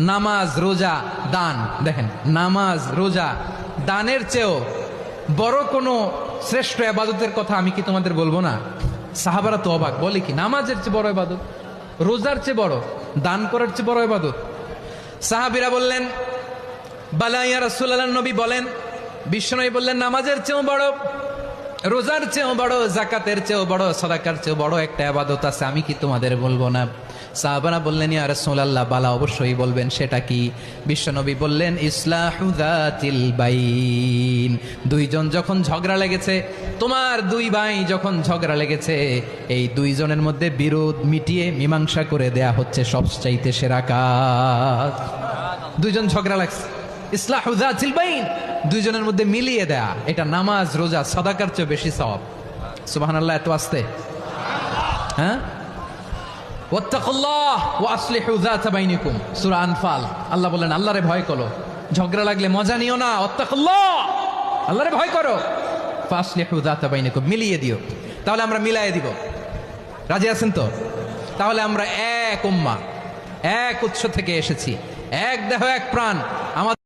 নামাজ, রোজা, দান। দেখেন, নামাজ, রোজা, দানের চেয়েও বড় কোনো শ্রেষ্ঠ ইবাদতের কথা আমি কি তোমাদের বলবো না? সাহাবারা তো অবাক, বলে কি নামাজের চেয়ে বড় ইবাদত, রোজার চেয়ে বড়, দান করার চেয়ে বড় ইবাদত? সাহাবীরা বললেন, বালা ইয়া রাসূলুল্লাহ। নবী বলেন, বিশ্বনবী বললেন, নামাজের চেয়েও বড়, রোজার চেয়েও বড়, যাকাতের চেয়েও বড়, সাদাকার চেয়েও বড় একটা ইবাদত আছে, আমি কি তোমাদের বলবো না? সাহাবারা বললেন, ইয়া রাসূলুল্লাহ, বালা, অবশ্যই বলবেন, সেটা কি? বিশ্বনবী বললেন, ইসলাহু যাতিল বাইন। দুইজন যখন ঝগড়া লেগেছে, তোমার দুই ভাই যখন ঝগড়া লেগেছে, এই দুইজনের মধ্যে বিরোধ মিটিয়ে মীমাংসা করে দেয়া হচ্ছে সবচাইতে সেরা কাজ। দুইজন ঝগড়া লাগছে, ইসলাহু যাতিল বাইন, দুইজনের মধ্যে মিলিয়ে দেয়া, এটা নামাজ, রোজা, সাদাকার চেয়ে বেশি সওয়াব। সুবহানাল্লাহ, এত আসতে, হ্যাঁ? ওয়াত্তাকুল্লাহ ওয়া আসলিহু যাতা বাইনিকুম, সূরা আনফাল। আল্লাহ বলেন, আল্লাহরে ভয় করো, ঝগড়া লাগলে মজা নিও না, ওয়াত্তাকুল্লাহ, আল্লাহরে ভয় করো, ফাসলিহু যাতা বাইনিকুম, মিলিয়ে দিও। তাহলে আমরা মিলায়ে দিব, রাজি আছেন তো? তাহলে আমরা এক উম্মাহ, এক উৎস থেকে এসেছি, এক দেহ, এক প্রাণ। আমাদের